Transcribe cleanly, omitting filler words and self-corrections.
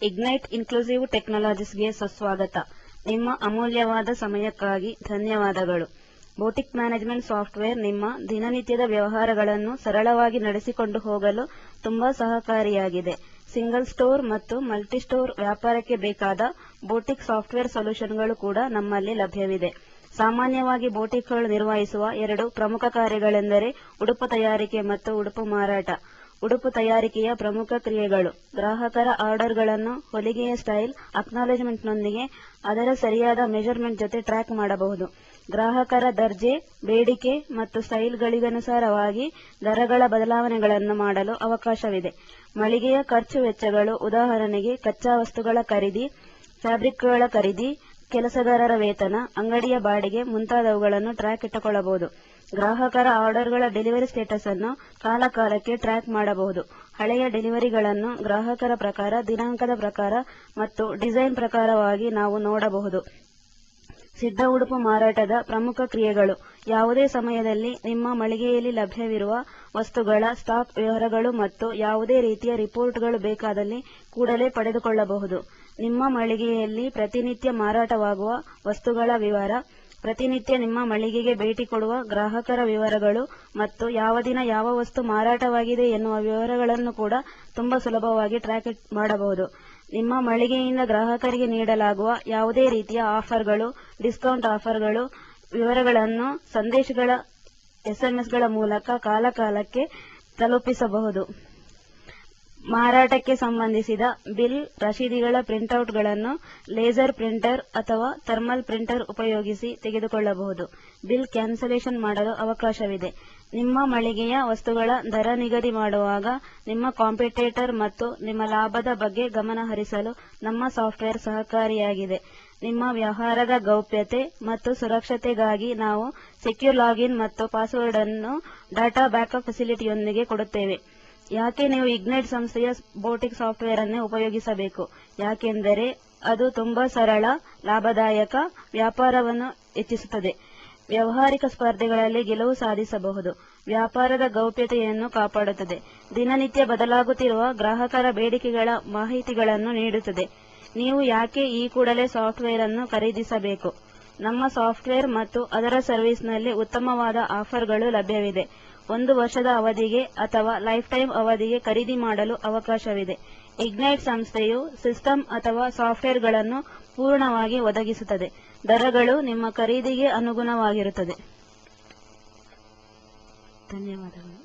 Ignite inclusive ಟೆಕ್ನಾಲಜೀಸ್ಗೆ ಸುಸ್ವಾಗತ. ನಿಮ್ಮ ಅಮೂಲ್ಯವಾದ ಸಮಯಕ್ಕಾಗಿ ಧನ್ಯವಾದಗಳು. ಬೋಟಿಕ್ ಮ್ಯಾನೇಜ್ಮೆಂಟ್ ಸಾಫ್ಟ್ವೇರ್ ನಿಮ್ಮ ದಿನನಿತ್ಯದ ವ್ಯವಹಾರಗಳನ್ನು ಸರಳವಾಗಿ ನಡೆಸಿಕೊಂಡು ಹೋಗಲು ತುಂಬಾ ಸಹಕಾರಿಯಾಗಿದೆ. ಸಿಂಗಲ್ ಸ್ಟೋರ್ ಮತ್ತು ಮಲ್ಟಿ ಸ್ಟೋರ್ ವ್ಯಾಪಾರಕ್ಕೆ ಬೇಕಾದ ಬೋಟಿಕ್ ಸಾಫ್ಟ್ವೇರ್ ಸೊಲ್ಯೂಷನ್ಗಳು ಕೂಡ ನಮ್ಮಲ್ಲಿ ಲಭ್ಯವಿದೆ. ಸಾಮಾನ್ಯವಾಗಿ ಬೋಟಿಕ್ಗಳು ನಿರ್ವಹಿಸುವ 2 ಪ್ರಮುಖ ಕಾರ್ಯಗಳೆಂದರೆ ಉಡುಪು ತಯಾರಿಕೆ ಮತ್ತು ಉಡುಪು ಮಾರಾಟ. ಉಡುಪು ತಯಾರಿಕೆಯ ಪ್ರಮುಖ ಕ್ರಿಯೆಗಳು: ಗ್ರಾಹಕರ ಆರ್ಡರ್ಗಳನ್ನು ಹೊಲಿಗೆಯ ಸ್ಟೈಲ್ ಅಕ್ನಾಲೆಜ್ಮೆಂಟ್ನೊಂದಿಗೆ ಅದರ ಸರಿಯಾದ ಮೆಜರ್ಮೆಂಟ್ ಜೊತೆ ಟ್ರ್ಯಾಕ್ ಮಾಡಬಹುದು. ಗ್ರಾಹಕರ ದರ್ಜೆ, ಬೇಡಿಕೆ ಮತ್ತು ಸ್ಟೈಲ್ಗಳಿಗನುಸಾರವಾಗಿ ದರಗಳ ಬದಲಾವಣೆಗಳನ್ನು ಮಾಡಲು ಅವಕಾಶವಿದೆ. ಮಳಿಗೆಯ ಖರ್ಚು ವೆಚ್ಚಗಳು, ಉದಾಹರಣೆಗೆ ಕಚ್ಚಾ ವಸ್ತುಗಳ ಖರೀದಿ, ಫ್ಯಾಬ್ರಿಕ್ಗಳ ಖರೀದಿ, ಕೆಲಸಗಾರರ ವೇತನ, ಅಂಗಡಿಯ ಬಾಡಿಗೆ ಮುಂತಾದವುಗಳನ್ನು ಟ್ರ್ಯಾಕ್ ಇಟ್ಟುಕೊಳ್ಳಬಹುದು. ಗ್ರಾಹಕರ ಆರ್ಡರ್ಗಳ ಡೆಲಿವರಿ ಸ್ಟೇಟಸ್ ಅನ್ನು ಕಾಲಕಾಲಕ್ಕೆ ಟ್ರ್ಯಾಕ್ ಮಾಡಬಹುದು. ಹಳೆಯ ಡೆಲಿವರಿಗಳನ್ನು ಗ್ರಾಹಕರ ಪ್ರಕಾರ, ದಿನಾಂಕದ ಪ್ರಕಾರ ಮತ್ತು ಡಿಸೈನ್ ಪ್ರಕಾರವಾಗಿ ನಾವು ನೋಡಬಹುದು. ಸಿದ್ಧ ಉಡುಪು ಮಾರಾಟದ ಪ್ರಮುಖ ಕ್ರಿಯೆಗಳು: ಯಾವುದೇ ಸಮಯದಲ್ಲಿ ನಿಮ್ಮ ಮಳಿಗೆಯಲ್ಲಿ ಲಭ್ಯವಿರುವ ವಸ್ತುಗಳ ಸ್ಟಾಕ್ ವಿವರಗಳು ಮತ್ತು ಯಾವುದೇ ರೀತಿಯ ರಿಪೋರ್ಟ್ಗಳು ಬೇಕಾದಲ್ಲಿ ಕೂಡಲೇ ಪಡೆದುಕೊಳ್ಳಬಹುದು. ನಿಮ್ಮ ಮಳಿಗೆಯಲ್ಲಿ ಪ್ರತಿನಿತ್ಯ ಮಾರಾಟವಾಗುವ ವಸ್ತುಗಳ ವಿವರ, ಪ್ರತಿನಿತ್ಯ ನಿಮ್ಮ ಮಳಿಗೆಗೆ ಭೇಟಿ ಕೊಡುವ ಗ್ರಾಹಕರ ವಿವರಗಳು ಮತ್ತು ಯಾವ ದಿನ ಯಾವ ವಸ್ತು ಮಾರಾಟವಾಗಿದೆ ಎನ್ನುವ ವಿವರಗಳನ್ನು ಕೂಡ ತುಂಬಾ ಸುಲಭವಾಗಿ ಟ್ರ್ಯಾಕ್ ಮಾಡಬಹುದು. ನಿಮ್ಮ ಮಳಿಗೆಯಿಂದ ಗ್ರಾಹಕರಿಗೆ ನೀಡಲಾಗುವ ಯಾವುದೇ ರೀತಿಯ ಆಫರ್ಗಳು, ಡಿಸ್ಕೌಂಟ್ ಆಫರ್ಗಳು ವಿವರಗಳನ್ನು ಸಂದೇಶಗಳ SMS ಮೂಲಕ ಕಾಲಕಾಲಕ್ಕೆ ತಲುಪಿಸಬಹುದು. ಮಾರಾಟಕ್ಕೆ ಸಂಬಂಧಿಸಿದ ಬಿಲ್, ರಶೀದಿಗಳ ಪ್ರಿಂಟ್ಔಟ್ಗಳನ್ನು ಲೇಸರ್ ಪ್ರಿಂಟರ್ ಅಥವಾ ಥರ್ಮಲ್ ಪ್ರಿಂಟರ್ ಉಪಯೋಗಿಸಿ ತೆಗೆದುಕೊಳ್ಳಬಹುದು. ಬಿಲ್ ಕ್ಯಾನ್ಸಲೇಷನ್ ಮಾಡಲು ಅವಕಾಶವಿದೆ. ನಿಮ್ಮ ಮಳಿಗೆಯ ವಸ್ತುಗಳ ದರ ನಿಗದಿ ಮಾಡುವಾಗ ನಿಮ್ಮ ಕಾಂಪಿಟೇಟರ್ ಮತ್ತು ನಿಮ್ಮ ಲಾಭದ ಬಗ್ಗೆ ಗಮನ ಹರಿಸಲು ನಮ್ಮ ಸಾಫ್ಟ್ವೇರ್ ಸಹಕಾರಿಯಾಗಿದೆ. ನಿಮ್ಮ ವ್ಯವಹಾರದ ಗೌಪ್ಯತೆ ಮತ್ತು ಸುರಕ್ಷತೆಗಾಗಿ ನಾವು ಸೆಕ್ಯೂರ್ ಲಾಗಿನ್ ಮತ್ತು ಪಾಸ್ವರ್ಡ್ ಅನ್ನು ಡಾಟಾ ಬ್ಯಾಕಪ್ ಫೆಸಿಲಿಟಿಯೊಂದಿಗೆ ಕೊಡುತ್ತೇವೆ. ಯಾಕೆ ನೀವು ಇಗ್ನೈಟ್ ಸಂಸ್ಥೆಯ ಬೋಟಿಕ್ ಸಾಫ್ಟ್ವೇರ್ ಅನ್ನೇ ಉಪಯೋಗಿಸಬೇಕು? ಯಾಕೆಂದರೆ ಅದು ತುಂಬಾ ಸರಳ, ಲಾಭದಾಯಕ, ವ್ಯಾಪಾರವನ್ನು ಹೆಚ್ಚಿಸುತ್ತದೆ, ವ್ಯಾವಹಾರಿಕ ಸ್ಪರ್ಧೆಗಳಲ್ಲಿ ಗೆಲುವು ಸಾಧಿಸಬಹುದು, ವ್ಯಾಪಾರದ ಗೌಪ್ಯತೆಯನ್ನು ಕಾಪಾಡುತ್ತದೆ, ದಿನನಿತ್ಯ ಬದಲಾಗುತ್ತಿರುವ ಗ್ರಾಹಕರ ಬೇಡಿಕೆಗಳ ಮಾಹಿತಿಗಳನ್ನು ನೀಡುತ್ತದೆ. ನೀವು ಯಾಕೆ ಈ ಕೂಡಲೇ ಸಾಫ್ಟ್ವೇರ್ ಅನ್ನು ಖರೀದಿಸಬೇಕು? ನಮ್ಮ ಸಾಫ್ಟ್ವೇರ್ ಮತ್ತು ಅದರ ಸರ್ವಿಸ್ನಲ್ಲಿ ಉತ್ತಮವಾದ ಆಫರ್ಗಳು ಲಭ್ಯವಿದೆ. 1 ವರ್ಷದ ಅವಧಿಗೆ ಅಥವಾ ಲೈಫ್ ಟೈಮ್ ಅವಧಿಗೆ ಖರೀದಿ ಮಾಡಲು ಅವಕಾಶವಿದೆ. ಇಗ್ನೈಟ್ ಸಂಸ್ಥೆಯು ಸಿಸ್ಟಮ್ ಅಥವಾ ಸಾಫ್ಟ್ವೇರ್ಗಳನ್ನು ಪೂರ್ಣವಾಗಿ ಒದಗಿಸುತ್ತದೆ. ದರಗಳು ನಿಮ್ಮ ಖರೀದಿಗೆ ಅನುಗುಣವಾಗಿರುತ್ತದೆ. ಧನ್ಯವಾದಗಳು.